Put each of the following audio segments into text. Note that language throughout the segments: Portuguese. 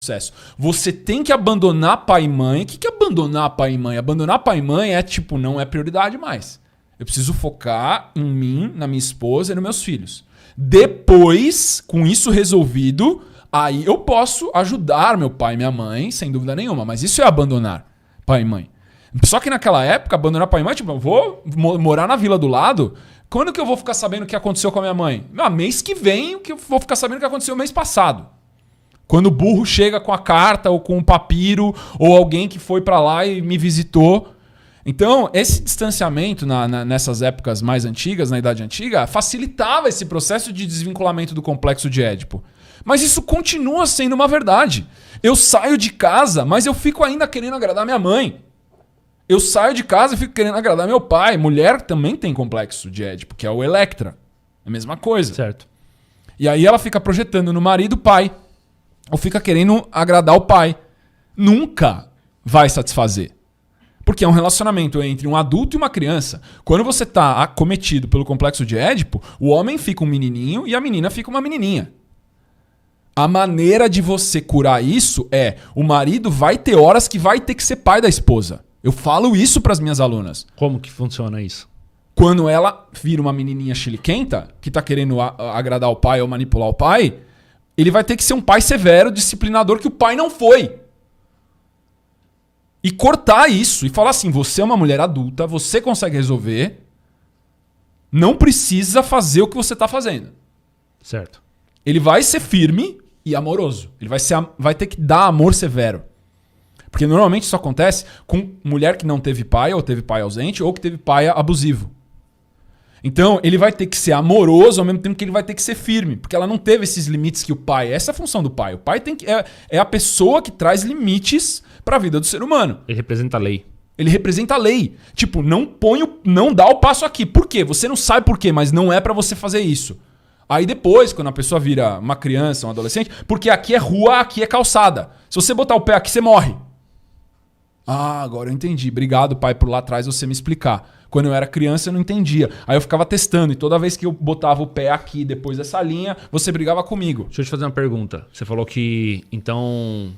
sucesso. Você tem que abandonar pai e mãe. O que é abandonar pai e mãe? Abandonar pai e mãe é tipo, não é prioridade mais. Eu preciso focar em mim, na minha esposa e nos meus filhos. Depois, com isso resolvido, aí eu posso ajudar meu pai e minha mãe, sem dúvida nenhuma. Mas isso é abandonar pai e mãe. Só que naquela época, abandonar pai e mãe, tipo, eu vou morar na vila do lado. Quando que eu vou ficar sabendo o que aconteceu com a minha mãe? Mês que vem que eu vou ficar sabendo o que aconteceu mês passado. Quando o burro chega com a carta ou com o papiro, ou alguém que foi pra lá e me visitou. Então, esse distanciamento nessas épocas mais antigas, na Idade Antiga, facilitava esse processo de desvinculamento do complexo de Édipo. Mas isso continua sendo uma verdade. Eu saio de casa, mas eu fico ainda querendo agradar minha mãe. Eu saio de casa e fico querendo agradar meu pai. Mulher também tem complexo de Édipo, que é o Electra. É a mesma coisa. Certo. E aí ela fica projetando no marido o pai. Ou fica querendo agradar o pai. Nunca vai satisfazer. Porque é um relacionamento entre um adulto e uma criança. Quando você está acometido pelo complexo de Édipo, o homem fica um menininho e a menina fica uma menininha. A maneira de você curar isso é... O marido vai ter horas que vai ter que ser pai da esposa. Eu falo isso para as minhas alunas. Como que funciona isso? Quando ela vira uma menininha chiliquenta, que está querendo agradar o pai ou manipular o pai, ele vai ter que ser um pai severo, disciplinador, que o pai não foi. E cortar isso e falar assim, você é uma mulher adulta, você consegue resolver, não precisa fazer o que você está fazendo. Certo. Ele vai ser firme e amoroso. Ele vai ter que dar amor severo. Porque normalmente isso acontece com mulher que não teve pai, ou teve pai ausente, ou que teve pai abusivo. Então, ele vai ter que ser amoroso ao mesmo tempo que ele vai ter que ser firme. Porque ela não teve esses limites que o pai... Essa é a função do pai. O pai é a pessoa que traz limites para a vida do ser humano. Ele representa a lei. Ele representa a lei. Tipo, não dá o passo aqui. Por quê? Você não sabe por quê, mas não é para você fazer isso. Aí depois, quando a pessoa vira uma criança, um adolescente... Porque aqui é rua, aqui é calçada. Se você botar o pé aqui, você morre. Ah, agora eu entendi. Obrigado, pai, por lá atrás você me explicar. Quando eu era criança, eu não entendia. Aí eu ficava testando. E toda vez que eu botava o pé aqui, depois dessa linha, você brigava comigo. Deixa eu te fazer uma pergunta. Você falou que, então,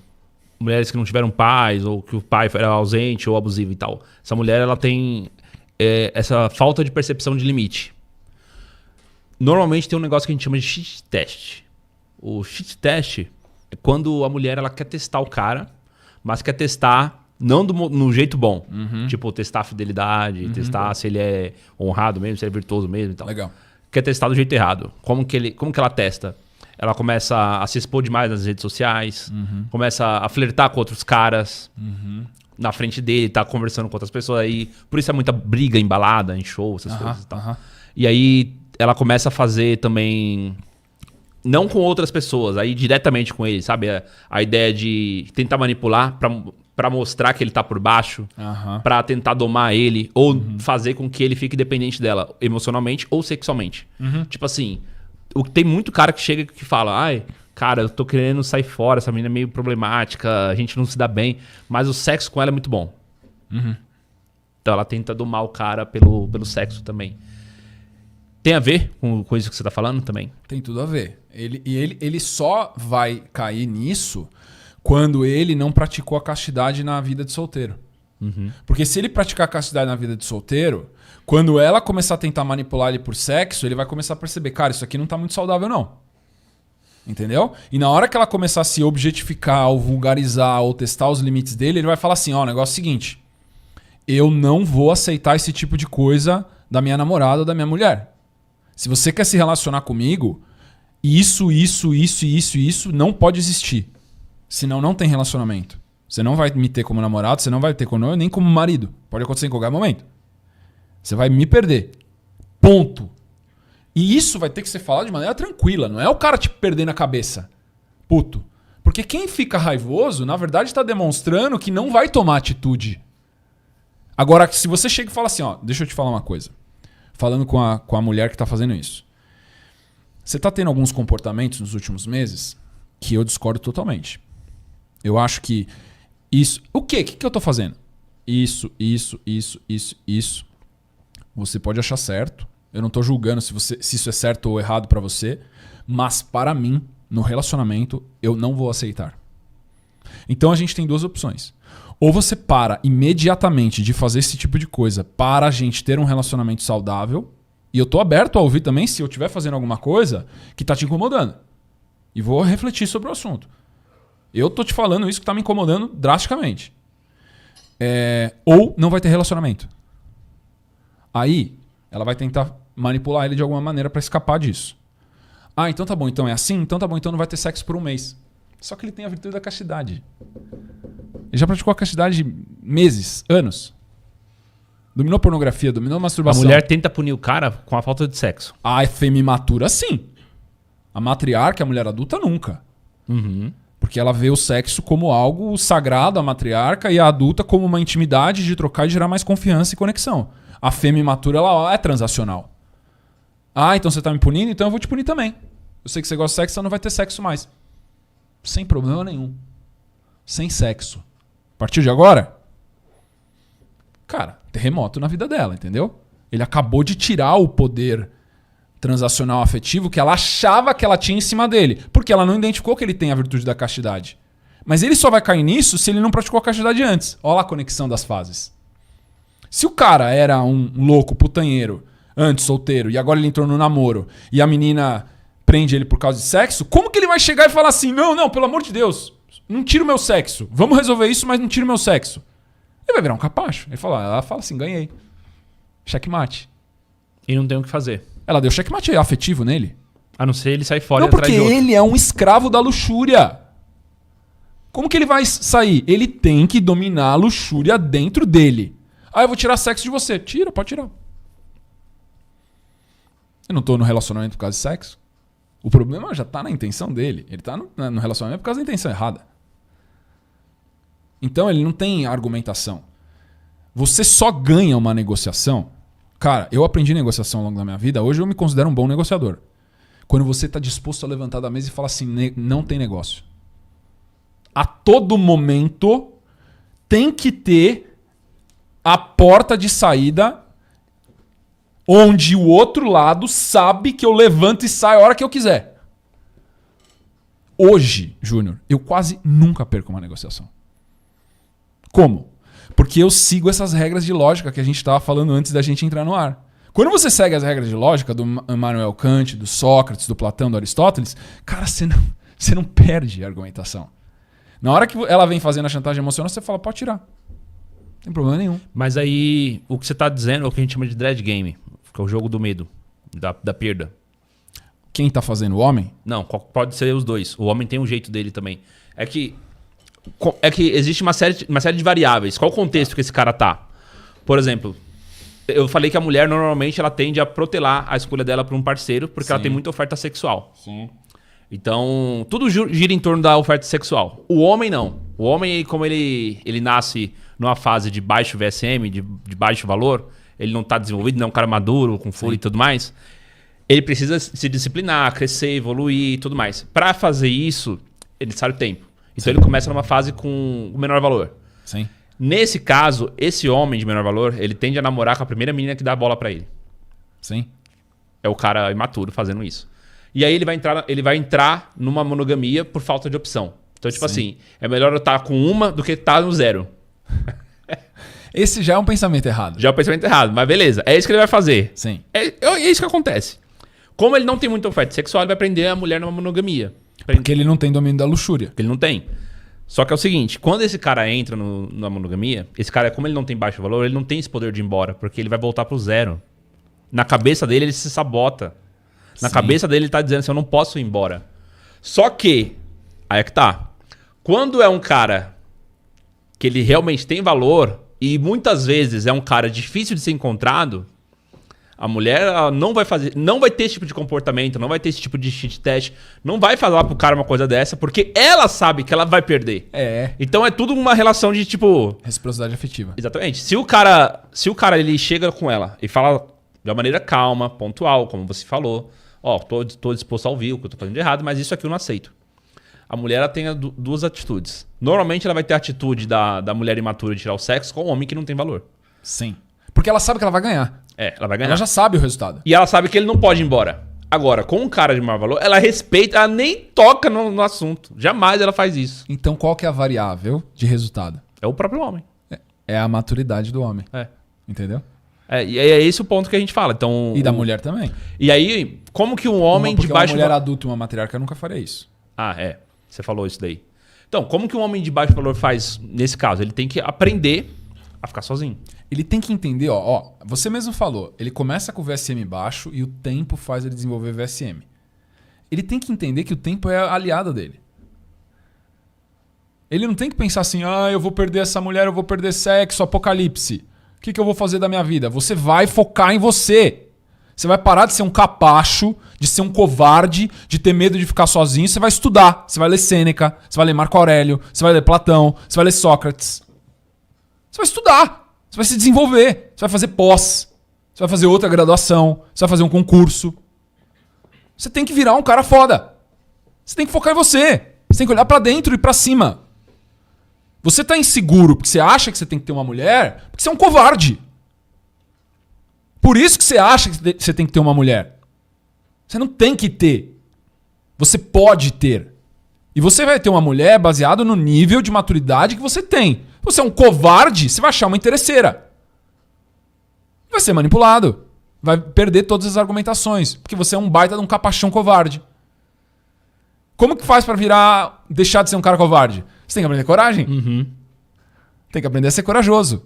mulheres que não tiveram pais, ou que o pai era ausente ou abusivo e tal. Essa mulher, ela tem essa falta de percepção de limite. Normalmente tem um negócio que a gente chama de shit test. O shit test é quando a mulher ela quer testar o cara, mas quer testar... Não no jeito bom. Uhum. Tipo, testar a fidelidade, testar se ele é honrado mesmo, se ele é virtuoso mesmo e tal. Legal. Quer testar do jeito errado. Como que ela testa? Ela começa a se expor demais nas redes sociais, começa a flertar com outros caras na frente dele, tá conversando com outras pessoas. Aí, por isso é muita briga em balada, em show, essas coisas e tal. E aí ela começa a fazer também... Não com outras pessoas, aí diretamente com ele, sabe? A ideia de tentar manipular pra mostrar que ele tá por baixo, pra tentar domar ele, ou fazer com que ele fique dependente dela, emocionalmente ou sexualmente. Tipo assim, tem muito cara que chega e fala, ai, cara, eu tô querendo sair fora, essa menina é meio problemática, a gente não se dá bem, mas o sexo com ela é muito bom. Então ela tenta domar o cara pelo sexo também. Tem a ver com isso que você tá falando também? Tem tudo a ver. Ele só vai cair nisso quando ele não praticou a castidade na vida de solteiro. Porque se ele praticar a castidade na vida de solteiro, quando ela começar a tentar manipular ele por sexo, ele vai começar a perceber, cara, isso aqui não tá muito saudável não. Entendeu? E na hora que ela começar a se objetificar, ou vulgarizar, ou testar os limites dele, ele vai falar assim, ó, o negócio é o seguinte, eu não vou aceitar esse tipo de coisa da minha namorada ou da minha mulher. Se você quer se relacionar comigo, isso não pode existir. Senão não tem relacionamento. Você não vai me ter como namorado, você não vai ter como nem como marido. Pode acontecer em qualquer momento. Você vai me perder. Ponto. E isso vai ter que ser falado de maneira tranquila. Não é o cara te perder na cabeça. Puto. Porque quem fica raivoso, na verdade, está demonstrando que não vai tomar atitude. Agora, se você chega e fala assim, ó, deixa eu te falar uma coisa. Falando com a mulher que está fazendo isso. Você está tendo alguns comportamentos nos últimos meses que eu discordo totalmente. Eu acho que isso... O quê? O que eu estou fazendo? Isso. Você pode achar certo. Eu não estou julgando se isso é certo ou errado para você. Mas para mim, no relacionamento, eu não vou aceitar. Então a gente tem duas opções. Ou você para imediatamente de fazer esse tipo de coisa para a gente ter um relacionamento saudável. E eu tô aberto a ouvir também se eu estiver fazendo alguma coisa que tá te incomodando. E vou refletir sobre o assunto. Eu tô te falando isso que tá me incomodando drasticamente. Ou não vai ter relacionamento. Aí, ela vai tentar manipular ele de alguma maneira para escapar disso. Ah, então tá bom, então é assim? Então tá bom, então não vai ter sexo por um mês. Só que ele tem a virtude da castidade. Ele já praticou a castidade meses, anos. Dominou pornografia, dominou masturbação. A mulher tenta punir o cara com a falta de sexo. A femimatura, sim. A matriarca, a mulher adulta, nunca. Uhum. Porque ela vê o sexo como algo sagrado, a matriarca, e a adulta como uma intimidade de trocar e gerar mais confiança e conexão. A femimatura, ela é transacional. Ah, então você tá me punindo? Então eu vou te punir também. Eu sei que você gosta de sexo, então não vai ter sexo mais. Sem problema nenhum. Sem sexo. A partir de agora, cara, terremoto na vida dela, entendeu? Ele acabou de tirar o poder transacional afetivo que ela achava que ela tinha em cima dele. Porque ela não identificou que ele tem a virtude da castidade. Mas ele só vai cair nisso se ele não praticou a castidade antes. Olha lá a conexão das fases. Se o cara era um louco putanheiro antes, solteiro, e agora ele entrou no namoro, e a menina prende ele por causa de sexo, como que ele vai chegar e falar assim, não, pelo amor de Deus, não tira o meu sexo. Vamos resolver isso, mas não tira o meu sexo. Ele vai virar um capacho. Ela fala assim, ganhei. Checkmate. E não tem o que fazer. Ela deu checkmate afetivo nele. A não ser ele sair fora Não, e atrás porque de outro. ele é um escravo da luxúria. Como que ele vai sair? Ele tem que dominar a luxúria dentro dele. Ah, eu vou tirar sexo de você. Tira, pode tirar. Eu não tô no relacionamento por causa de sexo. O problema já tá na intenção dele. Ele tá no relacionamento por causa da intenção errada. Então ele não tem argumentação. Você só ganha uma negociação. Cara, eu aprendi negociação ao longo da minha vida. Hoje eu me considero um bom negociador. Quando você tá disposto a levantar da mesa e falar assim, não tem negócio. A todo momento tem que ter a porta de saída onde o outro lado sabe que eu levanto e saio a hora que eu quiser. Hoje, Júnior, eu quase nunca perco uma negociação. Como? Porque eu sigo essas regras de lógica que a gente estava falando antes da gente entrar no ar. Quando você segue as regras de lógica do Immanuel Kant, do Sócrates, do Platão, do Aristóteles, cara, você não perde a argumentação. Na hora que ela vem fazendo a chantagem emocional, você fala, pode tirar. Não tem problema nenhum. Mas aí, o que você tá dizendo é o que a gente chama de dread game, que é o jogo do medo, da perda. Quem tá fazendo o homem? Não, pode ser os dois. O homem tem um jeito dele também. É que existe uma série de variáveis. Qual o contexto que esse cara tá? Por exemplo, eu falei que a mulher normalmente ela tende a protelar a escolha dela por um parceiro porque Sim. ela tem muita oferta sexual. Sim. Então, tudo gira em torno da oferta sexual. O homem não. O homem, como ele nasce numa fase de baixo VSM, de baixo valor, ele não tá desenvolvido, não é um cara maduro, com fúria e tudo mais, ele precisa se disciplinar, crescer, evoluir e tudo mais. Para fazer isso, ele necessário tempo. Então ele começa numa fase com menor valor. Sim. Nesse caso, esse homem de menor valor, ele tende a namorar com a primeira menina que dá a bola para ele. Sim. É o cara imaturo fazendo isso. E aí ele vai entrar numa monogamia por falta de opção. Então, tipo assim, é melhor eu estar com uma do que estar no zero. Esse já é um pensamento errado. Já é o pensamento errado, mas beleza. É isso que ele vai fazer. Sim. É isso que acontece. Como ele não tem muita oferta sexual, ele vai prender a mulher numa monogamia. Porque ele não tem domínio da luxúria. Porque ele não tem. Só que é o seguinte, quando esse cara entra na monogamia, esse cara, como ele não tem baixo valor, ele não tem esse poder de ir embora, porque ele vai voltar pro zero. Na cabeça dele, ele se sabota. Na Sim. cabeça dele, ele tá dizendo assim, eu não posso ir embora. Só que, aí é que tá. Quando é um cara que ele realmente tem valor, e muitas vezes é um cara difícil de ser encontrado, a mulher ela não vai ter esse tipo de comportamento, não vai ter esse tipo de shit test, não vai falar pro cara uma coisa dessa, porque ela sabe que ela vai perder. É. Então é tudo uma relação de tipo... Reciprocidade afetiva. Exatamente. Se o cara ele chega com ela e fala de uma maneira calma, pontual, como você falou, ó, tô disposto a ouvir o que eu tô fazendo de errado, mas isso aqui eu não aceito. A mulher ela tem duas atitudes. Normalmente ela vai ter a atitude da mulher imatura de tirar o sexo com o homem que não tem valor. Sim. Porque ela sabe que ela vai ganhar. Ela vai ganhar. Ela já sabe o resultado. E ela sabe que ele não pode ir embora. Agora, com um cara de maior valor, ela respeita, ela nem toca no assunto. Jamais ela faz isso. Então qual que é a variável de resultado? É o próprio homem. É a maturidade do homem. É. Entendeu? E é esse o ponto que a gente fala. Então, E da mulher também. E aí, como que um homem de baixo... Uma mulher adulta e uma matriarca nunca faria isso. Ah, é. Você falou isso daí. Então, como que um homem de baixo valor faz nesse caso? Ele tem que aprender a ficar sozinho. Ele tem que entender, ó, você mesmo falou, ele começa com o VSM baixo e o tempo faz ele desenvolver VSM. Ele tem que entender que o tempo é aliado dele. Ele não tem que pensar assim, eu vou perder essa mulher, eu vou perder sexo, apocalipse. O que eu vou fazer da minha vida? Você vai focar em você. Você vai parar de ser um capacho, de ser um covarde, de ter medo de ficar sozinho. Você vai estudar. Você vai ler Sêneca, você vai ler Marco Aurélio, você vai ler Platão, você vai ler Sócrates. Você vai estudar. Você vai se desenvolver. Você vai fazer pós. Você vai fazer outra graduação. Você vai fazer um concurso. Você tem que virar um cara foda. Você tem que focar em você. Você tem que olhar pra dentro e pra cima. Você tá inseguro porque você acha que você tem que ter uma mulher, porque você é um covarde. Por isso que você acha que você tem que ter uma mulher. Você não tem que ter. Você pode ter. E você vai ter uma mulher baseado no nível de maturidade que você tem. Se você é um covarde, você vai achar uma interesseira. Vai ser manipulado. Vai perder todas as argumentações. Porque você é um baita de um capachão covarde. Como que faz pra deixar de ser um cara covarde? Você tem que aprender coragem. Tem que aprender a ser corajoso.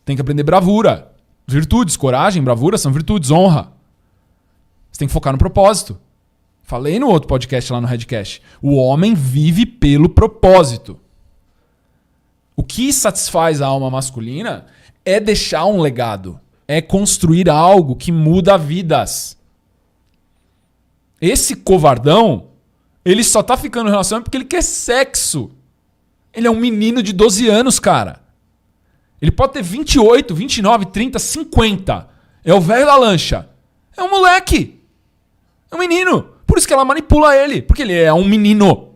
Tem que aprender bravura. Virtudes, coragem, bravura são virtudes, honra. Você tem que focar no propósito. Falei no outro podcast lá no Redcast. O homem vive pelo propósito. O que satisfaz a alma masculina é deixar um legado. É construir algo que muda vidas. Esse covardão, ele só tá ficando no relacionamento porque ele quer sexo. Ele é um menino de 12 anos, cara. Ele pode ter 28, 29, 30, 50. É o velho da lancha. É um moleque. É um menino. Por isso que ela manipula ele. Porque ele é um menino.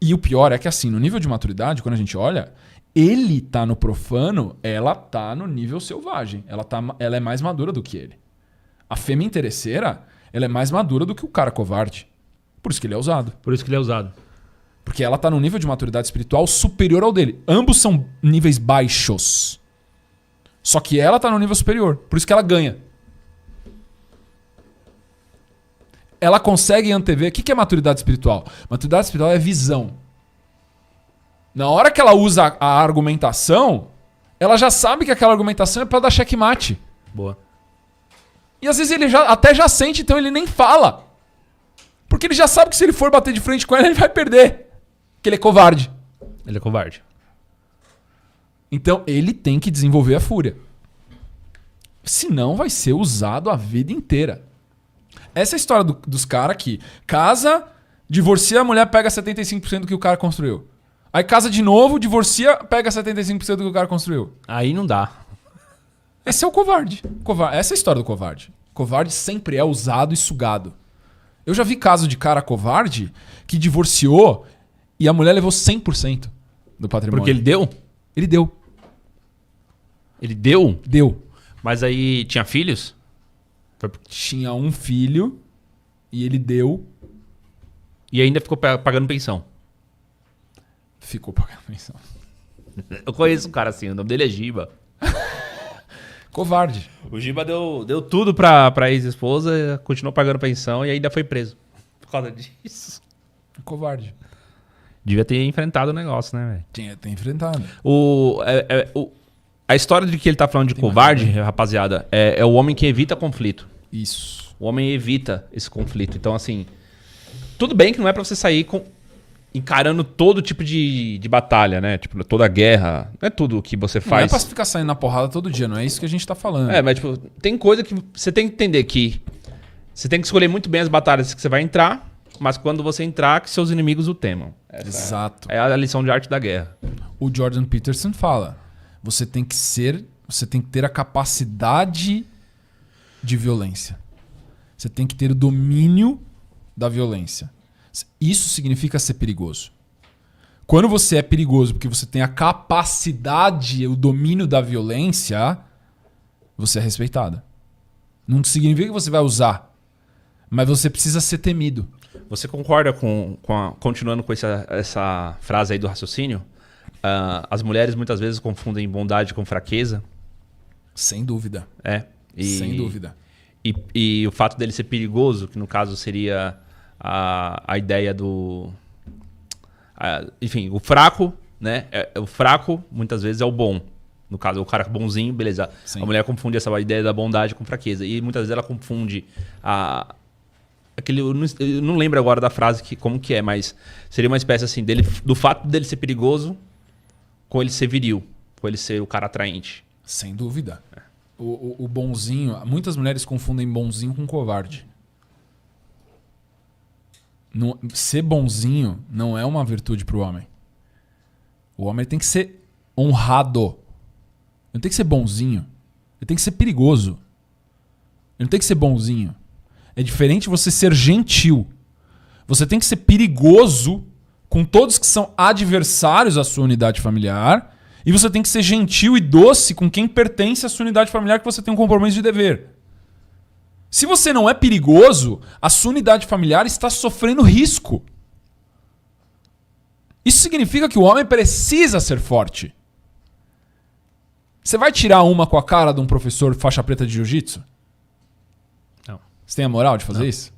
E o pior é que assim, no nível de maturidade, quando a gente olha, ele tá no profano, ela tá no nível selvagem. Ela é mais madura do que ele. A fêmea interesseira, ela é mais madura do que o cara covarde. Por isso que ele é usado. Porque ela tá num nível de maturidade espiritual superior ao dele. Ambos são níveis baixos. Só que ela tá no nível superior. Por isso que ela ganha. Ela consegue antever. O que é maturidade espiritual? Maturidade espiritual é visão. Na hora que ela usa a argumentação, ela já sabe que aquela argumentação é pra dar checkmate. Boa. E às vezes ele até já sente, então ele nem fala. Porque ele já sabe que se ele for bater de frente com ela, ele vai perder. Porque ele é covarde. Ele é covarde. Então ele tem que desenvolver a fúria. Senão vai ser usado a vida inteira. Essa é a história dos caras que casa, divorcia, a mulher pega 75% do que o cara construiu. Aí casa de novo, divorcia, pega 75% do que o cara construiu. Aí não dá. Esse é o covarde. Essa é a história do covarde. Covarde sempre é usado e sugado. Eu já vi caso de cara covarde que divorciou e a mulher levou 100% do patrimônio. Porque ele deu? Ele deu. Ele deu? Deu. Mas aí tinha filhos? Tinha um filho e ele deu. E ainda ficou pagando pensão. Ficou pagando pensão. Eu conheço um cara assim, o nome dele é Giba. Covarde. O Giba deu tudo pra ex-esposa, continuou pagando pensão e ainda foi preso. Por causa disso. Covarde. Devia ter enfrentado o negócio, né, velho? Tinha ter enfrentado. A história de que ele tá falando de covarde, rapaziada, é o homem que evita conflito. Isso. O homem evita esse conflito. Então, assim, tudo bem que não é pra você sair encarando todo tipo de batalha, né? Tipo, toda guerra. Não é tudo que você faz. Não é pra ficar saindo na porrada todo dia, não é isso que a gente tá falando. Mas tipo, tem coisa que você tem que entender que você tem que escolher muito bem as batalhas que você vai entrar, mas quando você entrar, que seus inimigos o temam. Exato. É a lição de arte da guerra. O Jordan Peterson fala, você tem que ter a capacidade de violência. Você tem que ter o domínio da violência. Isso significa ser perigoso. Quando você é perigoso porque você tem a capacidade, o domínio da violência, você é respeitado. Não significa que você vai usar. Mas você precisa ser temido. Você concorda continuando com essa frase aí do raciocínio? As mulheres muitas vezes confundem bondade com fraqueza. Sem dúvida. Sem dúvida. E o fato dele ser perigoso, que no caso seria a ideia do... enfim, o fraco, né? O fraco muitas vezes é o bom. No caso, o cara bonzinho, beleza. Sim. A mulher confunde essa ideia da bondade com fraqueza. E muitas vezes ela confunde eu não lembro agora da frase como que é, mas seria uma espécie assim do fato dele ser perigoso com ele ser viril, com ele ser o cara atraente. Sem dúvida. O bonzinho, muitas mulheres confundem bonzinho com covarde. Ser bonzinho não é uma virtude para o homem. O homem tem que ser honrado. Ele não tem que ser bonzinho. Ele tem que ser perigoso. Ele não tem que ser bonzinho. É diferente você ser gentil. Você tem que ser perigoso com todos que são adversários à sua unidade familiar. E você tem que ser gentil e doce com quem pertence à sua unidade familiar que você tem um compromisso de dever. Se você não é perigoso, a sua unidade familiar está sofrendo risco. Isso significa que o homem precisa ser forte. Você vai tirar uma com a cara de um professor faixa preta de jiu-jitsu? Não. Você tem a moral de fazer isso?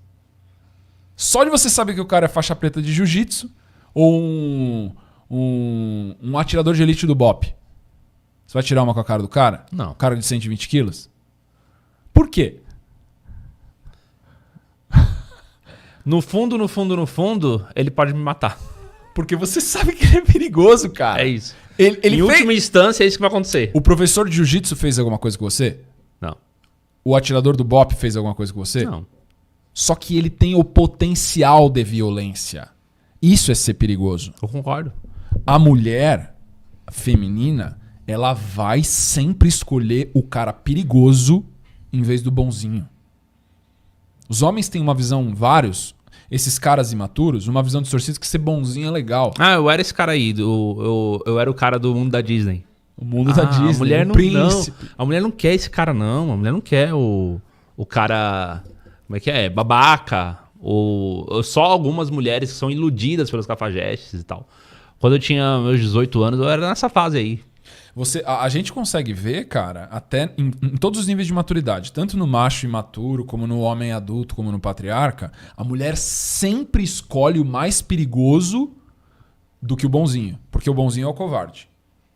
Só de você saber que o cara é faixa preta de jiu-jitsu ou um atirador de elite do BOP. Você vai tirar uma com a cara do cara? Não. O cara de 120 quilos? Por quê? No fundo, ele pode me matar. Porque você sabe que ele é perigoso, cara. É isso. Em última instância, é isso que vai acontecer. O professor de jiu-jitsu fez alguma coisa com você? Não. O atirador do BOP fez alguma coisa com você? Não. Só que ele tem o potencial de violência. Isso é ser perigoso. Eu concordo. A mulher feminina, ela vai sempre escolher o cara perigoso em vez do bonzinho. Os homens têm uma visão, esses caras imaturos, uma visão distorcida que ser bonzinho é legal. Eu era esse cara aí, eu era o cara do mundo da Disney. O mundo da Disney, a mulher o príncipe. Não, a mulher não quer esse cara, não. A mulher não quer o cara, como é que é? Babaca. Ou só algumas mulheres que são iludidas pelos cafajestes e tal. Quando eu tinha meus 18 anos, eu era nessa fase aí. A gente consegue ver, cara, até em todos os níveis de maturidade, tanto no macho imaturo, como no homem adulto, como no patriarca, a mulher sempre escolhe o mais perigoso do que o bonzinho. Porque o bonzinho é o covarde.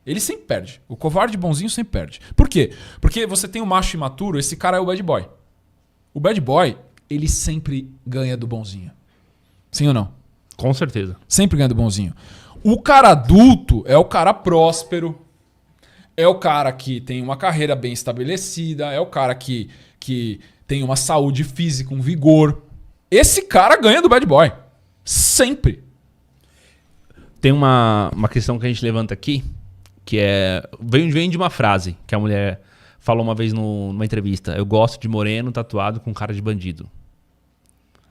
Ele sempre perde. O covarde e o bonzinho sempre perde. Por quê? Porque você tem o macho imaturo, esse cara é o bad boy. O bad boy, ele sempre ganha do bonzinho. Sim ou não? Com certeza. Sempre ganha do bonzinho. O cara adulto é o cara próspero. É o cara que tem uma carreira bem estabelecida. É o cara que tem uma saúde física, um vigor. Esse cara ganha do bad boy. Sempre. Tem uma questão que a gente levanta aqui, que vem de uma frase que a mulher falou uma vez numa entrevista. Eu gosto de moreno tatuado com cara de bandido.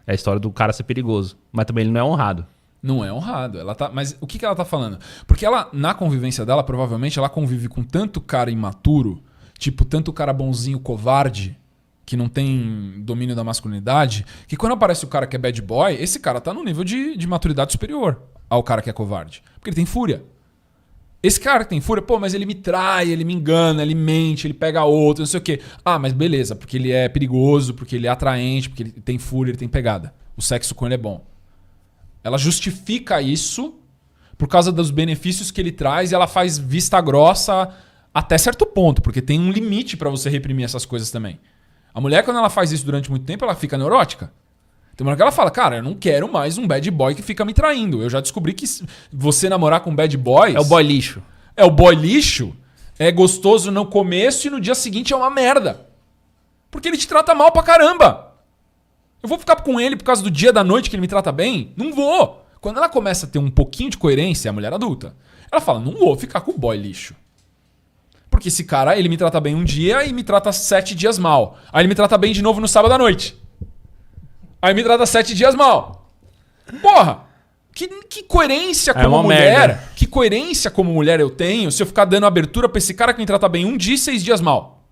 É a história do cara ser perigoso. Mas também ele não é honrado. Não é honrado. Mas o que ela tá falando? Porque ela, na convivência dela, provavelmente ela convive com tanto cara imaturo, tipo, tanto cara bonzinho, covarde, que não tem domínio da masculinidade, que quando aparece o cara que é bad boy, esse cara tá num nível de maturidade superior ao cara que é covarde. Porque ele tem fúria. Esse cara que tem fúria, mas ele me trai, ele me engana, ele mente, ele pega outro, não sei o quê. Mas beleza, porque ele é perigoso, porque ele é atraente, porque ele tem fúria, ele tem pegada. O sexo com ele é bom. Ela justifica isso por causa dos benefícios que ele traz e ela faz vista grossa até certo ponto, porque tem um limite pra você reprimir essas coisas também. A mulher, quando ela faz isso durante muito tempo, ela fica neurótica. Tem uma hora que ela fala, cara, eu não quero mais um bad boy que fica me traindo. Eu já descobri que você namorar com bad boys... É o boy lixo. É o boy lixo. É gostoso no começo e no dia seguinte é uma merda. Porque ele te trata mal pra caramba. Eu vou ficar com ele por causa do dia da noite que ele me trata bem? Não vou. Quando ela começa a ter um pouquinho de coerência, é a mulher adulta. Ela fala, não vou ficar com o boy lixo. Porque esse cara, ele me trata bem um dia e me trata 7 dias mal. Aí ele me trata bem de novo no sábado à noite. Aí me trata 7 dias mal. Porra! Que coerência como mulher... Merda. Que coerência como mulher eu tenho se eu ficar dando abertura pra esse cara que me trata bem um dia e 6 dias mal?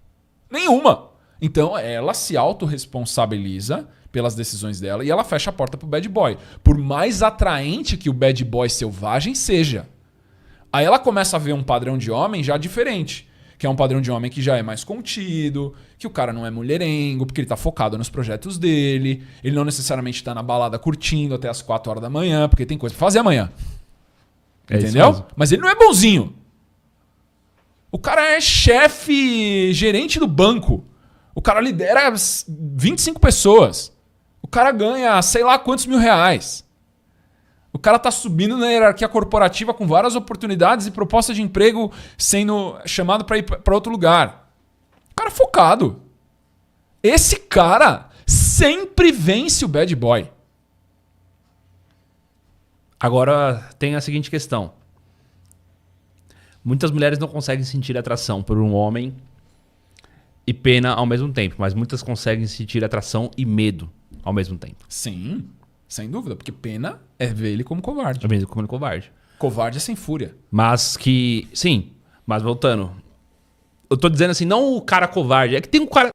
Nenhuma. Então ela se autorresponsabiliza pelas decisões dela e ela fecha a porta pro bad boy. Por mais atraente que o bad boy selvagem seja. Aí ela começa a ver um padrão de homem já diferente. Que é um padrão de homem que já é mais contido, que o cara não é mulherengo, porque ele tá focado nos projetos dele, ele não necessariamente tá na balada curtindo até as 4 horas da manhã, porque tem coisa pra fazer amanhã. Entendeu? Mas ele não é bonzinho. O cara é chefe, gerente do banco. O cara lidera 25 pessoas. O cara ganha sei lá quantos mil reais. O cara tá subindo na hierarquia corporativa com várias oportunidades e propostas de emprego sendo chamado para ir para outro lugar. O cara é focado. Esse cara sempre vence o bad boy. Agora tem a seguinte questão. Muitas mulheres não conseguem sentir atração por um homem e pena ao mesmo tempo, mas muitas conseguem sentir atração e medo ao mesmo tempo. Sim, sem dúvida, porque pena é ver ele como covarde. É mesmo como covarde. Covarde é sem fúria. Mas que... Sim, mas voltando. Eu tô dizendo assim, não o cara covarde. É que tem um cara...